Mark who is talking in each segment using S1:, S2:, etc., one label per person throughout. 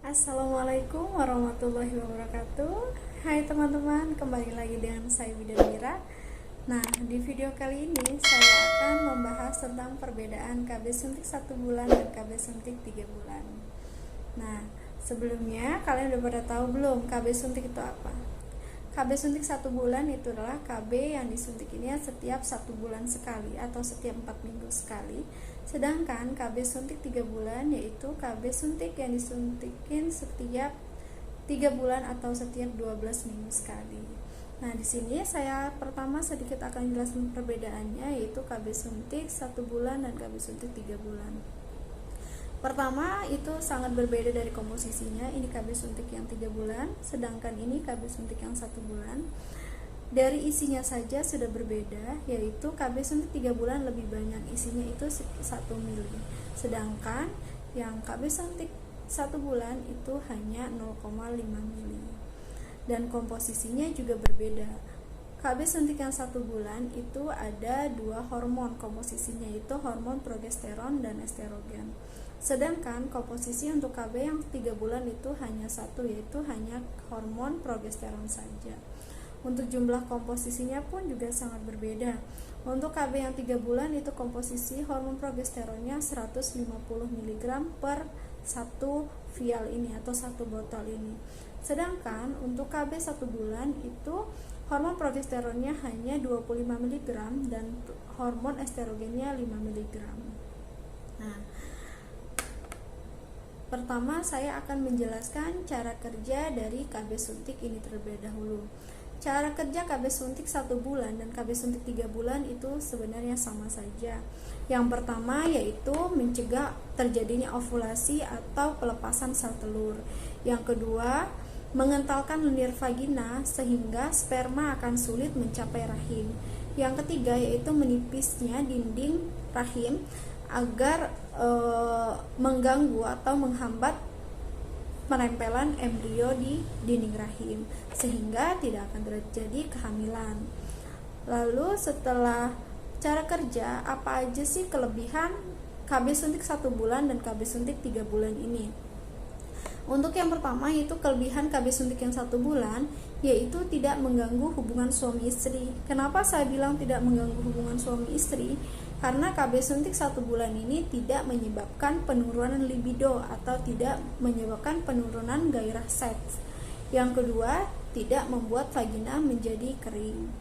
S1: Assalamualaikum warahmatullahi wabarakatuh. Hai teman-teman, kembali lagi dengan saya Wida Mira. Nah, di video kali ini saya akan membahas tentang perbedaan KB suntik 1 bulan dan KB suntik 3 bulan. Nah, sebelumnya kalian udah pada tahu belum KB suntik itu apa? KB suntik 1 bulan itu adalah KB yang disuntikinnya setiap 1 bulan sekali atau setiap 4 minggu sekali. Sedangkan KB suntik 3 bulan yaitu KB suntik yang disuntikin setiap 3 bulan atau setiap 12 minggu sekali. Nah, di sini saya pertama sedikit akan jelaskan perbedaannya, yaitu KB suntik 1 bulan dan KB suntik 3 bulan. Pertama, itu sangat berbeda dari komposisinya. Ini KB suntik yang 3 bulan, sedangkan ini KB suntik yang 1 bulan. Dari isinya saja sudah berbeda, yaitu KB suntik 3 bulan lebih banyak, isinya itu 1 mili. Sedangkan yang KB suntik 1 bulan itu hanya 0,5 mili. Dan komposisinya juga berbeda. KB suntik yang 1 bulan itu ada 2 hormon komposisinya, yaitu hormon progesteron dan estrogen. Sedangkan komposisi untuk KB yang 3 bulan itu hanya satu, yaitu hanya hormon progesteron saja. Untuk jumlah komposisinya pun juga sangat berbeda. Untuk KB yang 3 bulan itu komposisi hormon progesteronnya 150 mg per 1 vial ini atau 1 botol ini. Sedangkan untuk KB 1 bulan itu hormon progesteronnya hanya 25 mg dan hormon estrogennya 5 mg. Nah, pertama saya akan menjelaskan cara kerja dari KB suntik ini terlebih dahulu. Cara kerja KB suntik 1 bulan dan KB suntik 3 bulan itu sebenarnya sama saja. Yang pertama yaitu mencegah terjadinya ovulasi atau pelepasan sel telur. Yang kedua, mengentalkan lendir vagina sehingga sperma akan sulit mencapai rahim. Yang ketiga yaitu menipisnya dinding rahim agar mengganggu atau menghambat penempelan embrio di dinding rahim sehingga tidak akan terjadi kehamilan. Lalu setelah cara kerja, apa aja sih kelebihan KB suntik 1 bulan dan KB suntik 3 bulan ini? Untuk yang pertama yaitu kelebihan KB suntik yang 1 bulan, yaitu tidak mengganggu hubungan suami istri. Kenapa saya bilang tidak mengganggu hubungan suami istri? Karena KB suntik 1 bulan ini tidak menyebabkan penurunan libido atau tidak menyebabkan penurunan gairah seks. Yang kedua, tidak membuat vagina menjadi kering.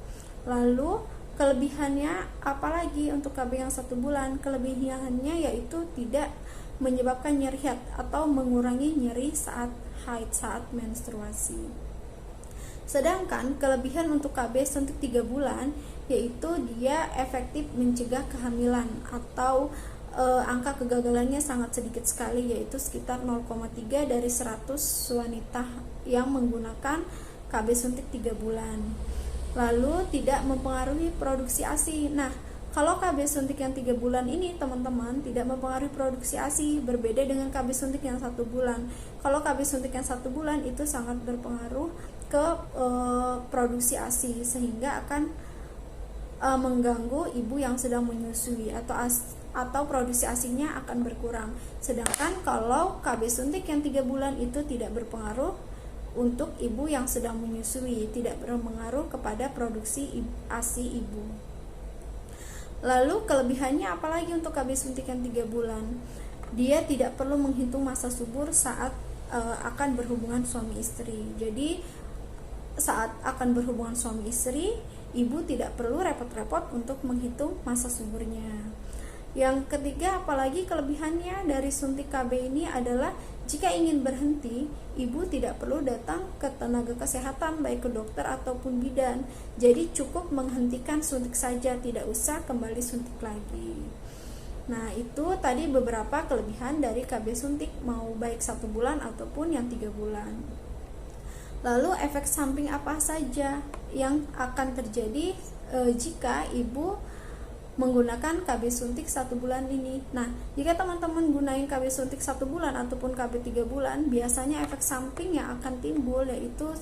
S1: Lalu kelebihannya apalagi untuk KB yang 1 bulan? Kelebihannya yaitu tidak menyebabkan nyeri head atau mengurangi nyeri saat haid, saat menstruasi. Sedangkan kelebihan untuk KB suntik 3 bulan yaitu dia efektif mencegah kehamilan atau angka kegagalannya sangat sedikit sekali, yaitu sekitar 0,3 dari 100 wanita yang menggunakan KB suntik 3 bulan. Lalu tidak mempengaruhi produksi ASI. Nah, kalau KB suntik yang 3 bulan ini teman-teman tidak mempengaruhi produksi ASI, berbeda dengan KB suntik yang 1 bulan. Kalau KB suntik yang 1 bulan itu sangat berpengaruh ke produksi ASI sehingga akan mengganggu ibu yang sedang menyusui atau produksi ASINya akan berkurang. Sedangkan kalau KB suntik yang 3 bulan itu tidak berpengaruh untuk ibu yang sedang menyusui, tidak berpengaruh kepada produksi ASI ibu. Lalu kelebihannya apalagi untuk KB suntik yang 3 bulan? Dia tidak perlu menghitung masa subur saat akan berhubungan suami istri. Jadi saat akan berhubungan suami istri, ibu tidak perlu repot-repot untuk menghitung masa suburnya. Yang ketiga, apalagi kelebihannya dari suntik KB ini adalah jika ingin berhenti, ibu tidak perlu datang ke tenaga kesehatan baik ke dokter ataupun bidan. Jadi cukup menghentikan suntik saja, tidak usah kembali suntik lagi. Nah, itu tadi beberapa kelebihan dari KB suntik mau baik 1 bulan ataupun yang 3 bulan. Lalu efek samping apa saja yang akan terjadi jika ibu menggunakan KB suntik 1 bulan ini? Nah, jika teman-teman gunain KB suntik 1 bulan ataupun KB 3 bulan, biasanya efek samping yang akan timbul yaitu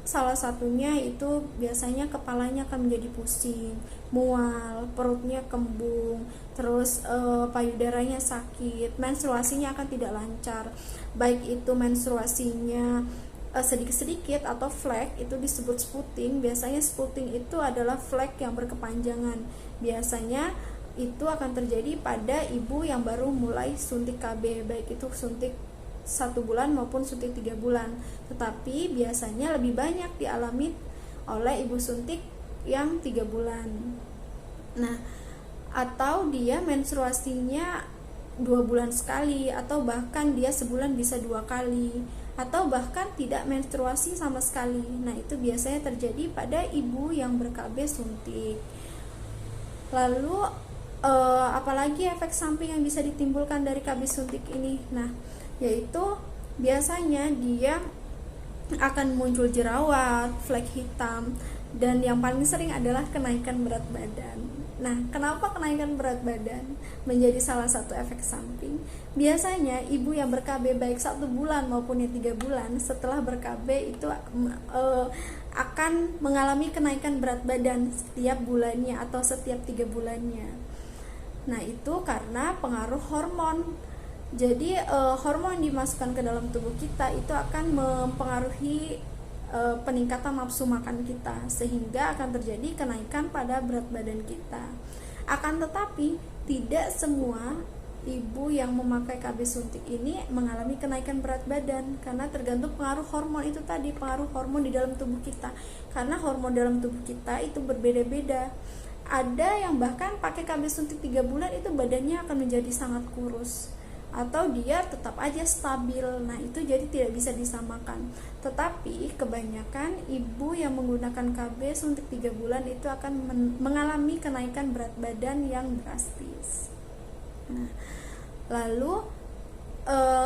S1: salah satunya itu biasanya kepalanya akan menjadi pusing, mual, perutnya kembung, terus payudaranya sakit, menstruasinya akan tidak lancar, baik itu menstruasinya sedikit-sedikit atau flek, itu disebut spotting. Biasanya spotting itu adalah flek yang berkepanjangan. Biasanya itu akan terjadi pada ibu yang baru mulai suntik KB, baik itu suntik 1 bulan maupun suntik 3 bulan. Tetapi biasanya lebih banyak dialami oleh ibu suntik yang 3 bulan. Nah, atau dia menstruasinya 2 bulan sekali, atau bahkan dia sebulan bisa 2 kali, atau bahkan tidak menstruasi sama sekali. Nah, itu biasanya terjadi pada ibu yang ber-KB suntik. Lalu apalagi efek samping yang bisa ditimbulkan dari KB suntik ini? Nah, yaitu biasanya dia akan muncul jerawat, flek hitam, dan yang paling sering adalah kenaikan berat badan. Nah, kenapa kenaikan berat badan menjadi salah satu efek samping? Biasanya ibu yang ber-KB baik 1 bulan maupun yang 3 bulan setelah ber-KB itu akan mengalami kenaikan berat badan setiap bulannya atau setiap 3 bulannya. Nah, itu karena pengaruh hormon. Jadi hormon dimasukkan ke dalam tubuh kita itu akan mempengaruhi peningkatan nafsu makan kita, sehingga akan terjadi kenaikan pada berat badan kita. Akan tetapi tidak semua ibu yang memakai KB suntik ini mengalami kenaikan berat badan, karena tergantung pengaruh hormon itu tadi, pengaruh hormon di dalam tubuh kita. Karena hormon dalam tubuh kita itu berbeda-beda. Ada yang bahkan pakai KB suntik 3 bulan itu badannya akan menjadi sangat kurus, atau dia tetap aja stabil. Nah, itu jadi tidak bisa disamakan. Tetapi kebanyakan ibu yang menggunakan KB suntik 3 bulan itu akan mengalami kenaikan berat badan yang drastis. Nah, lalu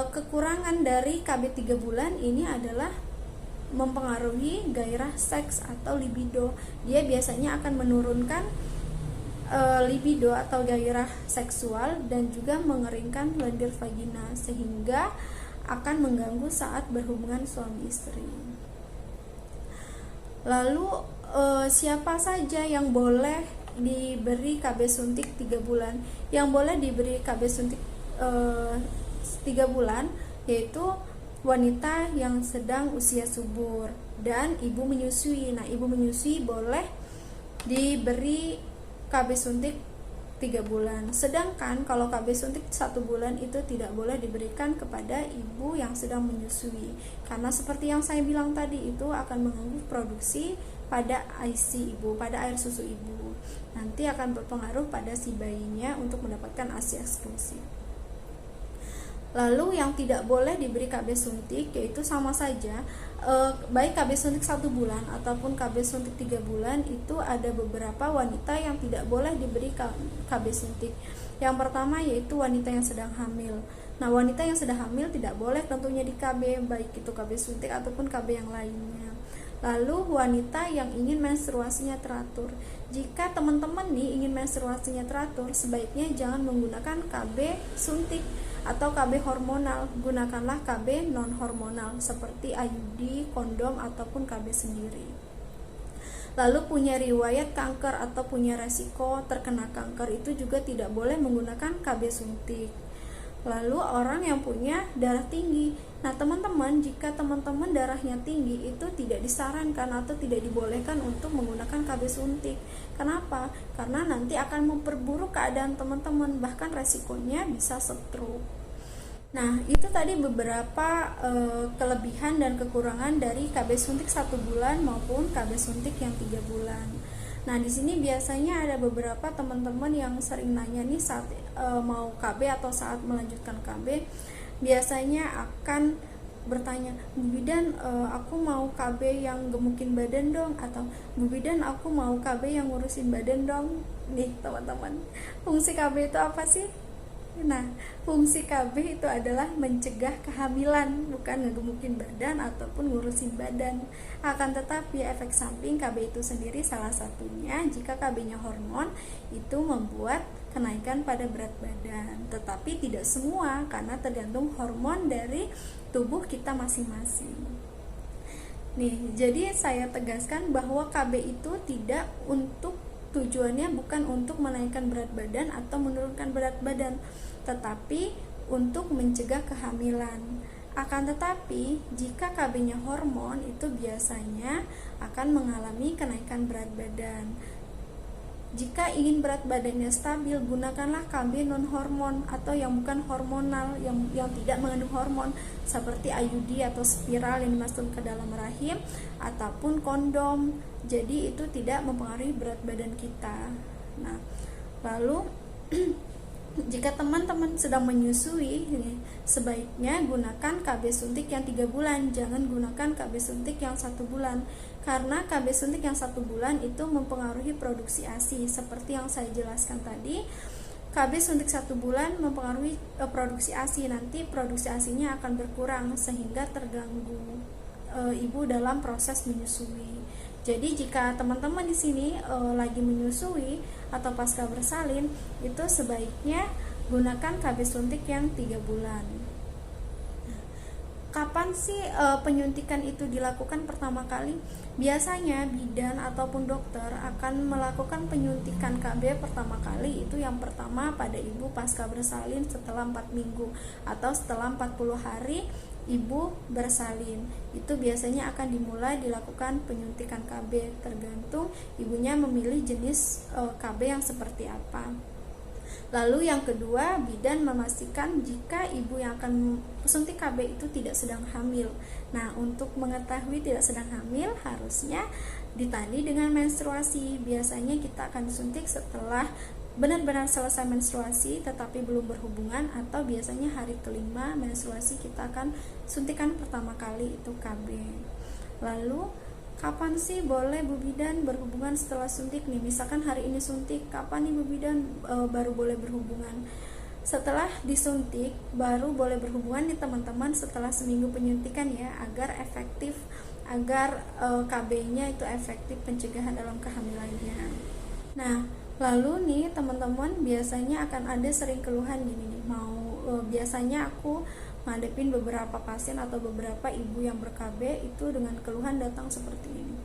S1: kekurangan dari KB 3 bulan ini adalah mempengaruhi gairah seks atau libido. Dia biasanya akan menurunkan libido atau gairah seksual dan juga mengeringkan lendir vagina, sehingga akan mengganggu saat berhubungan suami istri. Lalu siapa saja yang boleh diberi KB suntik 3 bulan? Yang boleh diberi KB suntik 3 bulan yaitu wanita yang sedang usia subur dan ibu menyusui. Nah, ibu menyusui boleh diberi KB suntik 3 bulan. Sedangkan kalau KB suntik 1 bulan itu tidak boleh diberikan kepada ibu yang sedang menyusui, karena seperti yang saya bilang tadi, itu akan mengganggu produksi pada ASI ibu, pada air susu ibu. Nanti akan berpengaruh pada si bayinya untuk mendapatkan ASI eksklusif. Lalu yang tidak boleh diberi KB suntik yaitu sama saja, baik KB suntik 1 bulan ataupun KB suntik 3 bulan, itu ada beberapa wanita yang tidak boleh diberi KB suntik. Yang pertama yaitu wanita yang sedang hamil. Nah, wanita yang sedang hamil tidak boleh tentunya di KB, baik itu KB suntik ataupun KB yang lainnya. Lalu wanita yang ingin menstruasinya teratur. Jika teman-teman nih ingin menstruasinya teratur, sebaiknya jangan menggunakan KB suntik atau KB hormonal, gunakanlah KB non hormonal seperti IUD, kondom ataupun KB sendiri. Lalu punya riwayat kanker atau punya resiko terkena kanker, itu juga tidak boleh menggunakan KB suntik. Lalu orang yang punya darah tinggi. Nah, teman-teman, jika teman-teman darahnya tinggi, itu tidak disarankan atau tidak dibolehkan untuk menggunakan KB suntik. Kenapa? Karena nanti akan memperburuk keadaan teman-teman, bahkan resikonya bisa stroke. Nah, itu tadi beberapa kelebihan dan kekurangan dari KB suntik 1 bulan maupun KB suntik yang 3 bulan. Nah, di sini biasanya ada beberapa teman-teman yang sering nanya nih saat mau KB atau saat melanjutkan KB, biasanya akan bertanya, Bu Bidan, aku mau KB yang gemukin badan dong, atau Bu Bidan, aku mau KB yang ngurusin badan dong. Nih teman-teman, fungsi KB itu apa sih? Nah, fungsi KB itu adalah mencegah kehamilan, bukan ngegemukin badan ataupun ngurusin badan. Akan tetapi efek samping KB itu sendiri salah satunya, jika KB-nya hormon, itu membuat kenaikan pada berat badan. Tetapi tidak semua, karena tergantung hormon dari tubuh kita masing-masing. Nih, jadi saya tegaskan bahwa KB itu tidak untuk tujuannya bukan untuk menaikkan berat badan atau menurunkan berat badan, tetapi untuk mencegah kehamilan. Akan tetapi, jika KB-nya hormon itu biasanya akan mengalami kenaikan berat badan. Jika ingin berat badannya stabil, gunakanlah KB non-hormon atau yang bukan hormonal, yang tidak mengandung hormon, seperti IUD atau spiral yang dimasukkan ke dalam rahim ataupun kondom. Jadi itu tidak mempengaruhi berat badan kita. Nah, lalu jika teman-teman sedang menyusui, sebaiknya gunakan KB suntik yang 3 bulan, jangan gunakan KB suntik yang 1 bulan. Karena KB suntik yang 1 bulan itu mempengaruhi produksi ASI. Seperti yang saya jelaskan tadi, KB suntik 1 bulan mempengaruhi produksi ASI. Nanti produksi ASInya akan berkurang sehingga terganggu ibu dalam proses menyusui. Jadi jika teman-teman di sini lagi menyusui atau pasca bersalin, itu sebaiknya gunakan KB suntik yang 3 bulan. Kapan sih penyuntikan itu dilakukan pertama kali? Biasanya bidan ataupun dokter akan melakukan penyuntikan KB pertama kali itu yang pertama pada ibu pasca bersalin setelah 4 minggu atau setelah 40 hari ibu bersalin. Itu biasanya akan dimulai dilakukan penyuntikan KB, tergantung ibunya memilih jenis KB yang seperti apa. Lalu yang kedua, bidan memastikan jika ibu yang akan suntik KB itu tidak sedang hamil. Nah, untuk mengetahui tidak sedang hamil harusnya ditandai dengan menstruasi. Biasanya kita akan disuntik setelah benar-benar selesai menstruasi tetapi belum berhubungan, atau biasanya hari kelima menstruasi kita akan suntikan pertama kali itu KB. Lalu kapan sih boleh Bu Bidan berhubungan setelah suntik nih? Misalkan hari ini suntik, kapan nih Bu Bidan baru boleh berhubungan? Setelah disuntik baru boleh berhubungan nih teman-teman, setelah seminggu penyuntikan ya, agar efektif, agar KB-nya itu efektif pencegahan dalam kehamilannya. Nah, lalu nih teman-teman biasanya akan ada sering keluhan gini nih, biasanya aku ngadepin beberapa pasien atau beberapa ibu yang ber-KB itu dengan keluhan datang seperti ini.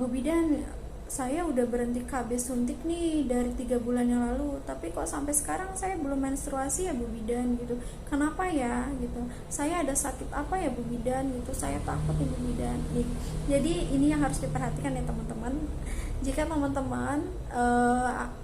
S1: Bu Bidan, saya udah berhenti KB suntik nih dari 3 bulan yang lalu, tapi kok sampai sekarang saya belum menstruasi ya Bu Bidan gitu. Kenapa ya gitu? Saya ada sakit apa ya Bu Bidan gitu? Saya takut ya Bu Bidan. Jadi ini yang harus diperhatikan ya teman-teman. Jika teman-teman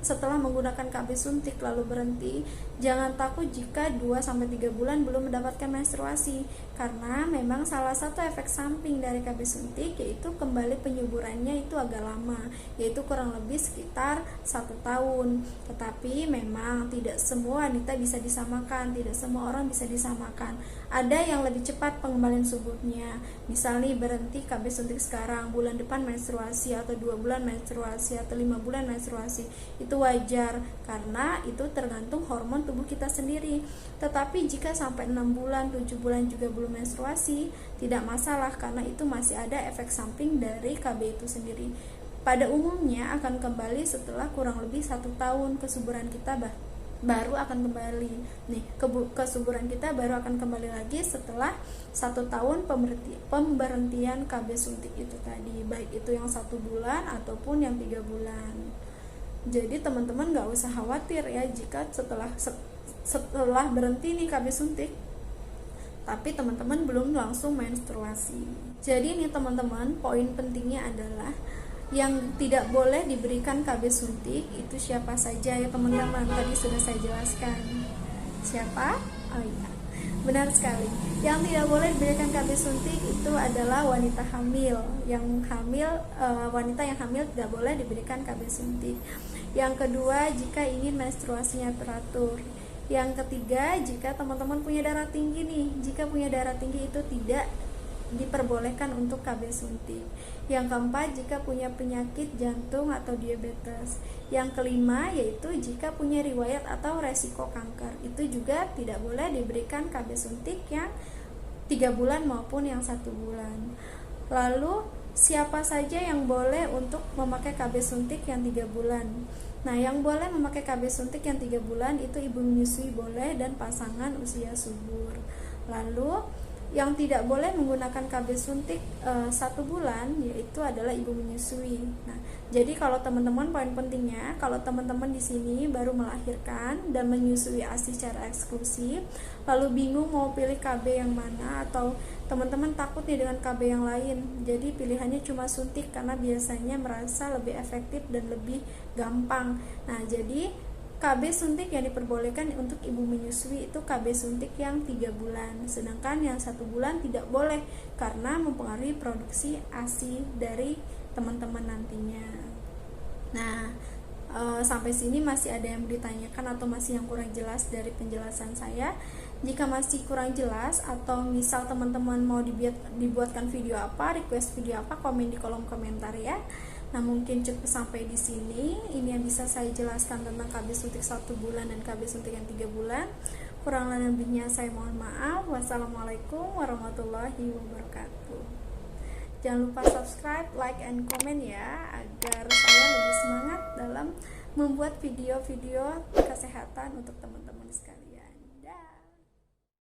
S1: setelah menggunakan KB suntik lalu berhenti, jangan takut jika 2-3 bulan belum mendapatkan menstruasi, karena memang salah satu efek samping dari KB suntik yaitu kembali penyuburannya itu agak lama, yaitu kurang lebih sekitar 1 tahun. Tetapi memang tidak semua wanita bisa disamakan, tidak semua orang bisa disamakan. Ada yang lebih cepat pengembalian suburnya, misalnya berhenti KB suntik sekarang, bulan depan menstruasi, atau 2 bulan menstruasi, atau 5 bulan menstruasi, itu wajar karena itu tergantung hormon tubuh kita sendiri. Tetapi jika sampai 6 bulan, 7 bulan juga belum menstruasi, tidak masalah karena itu masih ada efek samping dari KB itu sendiri. Pada umumnya akan kembali setelah kurang lebih 1 tahun, kesuburan kita baru akan kembali nih, kesuburan kita baru akan kembali lagi setelah 1 tahun pemberhentian KB suntik itu tadi, baik itu yang 1 bulan ataupun yang 3 bulan. Jadi teman-teman gak usah khawatir ya jika setelah berhenti nih KB suntik tapi teman-teman belum langsung menstruasi. Jadi nih teman-teman, poin pentingnya adalah yang tidak boleh diberikan KB suntik itu siapa saja ya teman-teman. Tadi sudah saya jelaskan siapa? Oh iya, benar sekali. Yang tidak boleh diberikan KB suntik itu adalah wanita hamil. Wanita yang hamil tidak boleh diberikan KB suntik. Yang kedua, jika ingin menstruasinya teratur. Yang ketiga, jika teman-teman punya darah tinggi nih, jika punya darah tinggi itu tidak diperbolehkan untuk KB suntik. Yang keempat, jika punya penyakit jantung atau diabetes. Yang kelima, yaitu jika punya riwayat atau resiko kanker, itu juga tidak boleh diberikan KB suntik yang 3 bulan maupun yang 1 bulan. Lalu siapa saja yang boleh untuk memakai KB suntik yang 3 bulan? Nah, yang boleh memakai KB suntik yang 3 bulan itu ibu menyusui boleh dan pasangan usia subur. Lalu Yang tidak boleh menggunakan KB suntik 1 bulan yaitu adalah ibu menyusui. Nah, jadi kalau teman-teman, poin pentingnya, kalau teman-teman di sini baru melahirkan dan menyusui ASI secara eksklusif, lalu bingung mau pilih KB yang mana, atau teman-teman takut nih dengan KB yang lain, jadi pilihannya cuma suntik karena biasanya merasa lebih efektif dan lebih gampang. Nah, jadi KB suntik yang diperbolehkan untuk ibu menyusui itu KB suntik yang 3 bulan, sedangkan yang 1 bulan tidak boleh karena mempengaruhi produksi ASI dari teman-teman nantinya. Nah, sampai sini masih ada yang ditanyakan atau masih yang kurang jelas dari penjelasan saya? Jika masih kurang jelas atau misal teman-teman mau dibuatkan video apa, request video apa, komen di kolom komentar ya. Nah, mungkin cukup sampai di sini. Ini yang bisa saya jelaskan tentang KB suntik 1 bulan dan KB suntik yang 3 bulan. Kurang lebihnya saya mohon maaf. Wassalamualaikum warahmatullahi wabarakatuh. Jangan lupa subscribe, like, and comment ya, agar saya lebih semangat dalam membuat video-video kesehatan untuk teman-teman sekalian. Dah.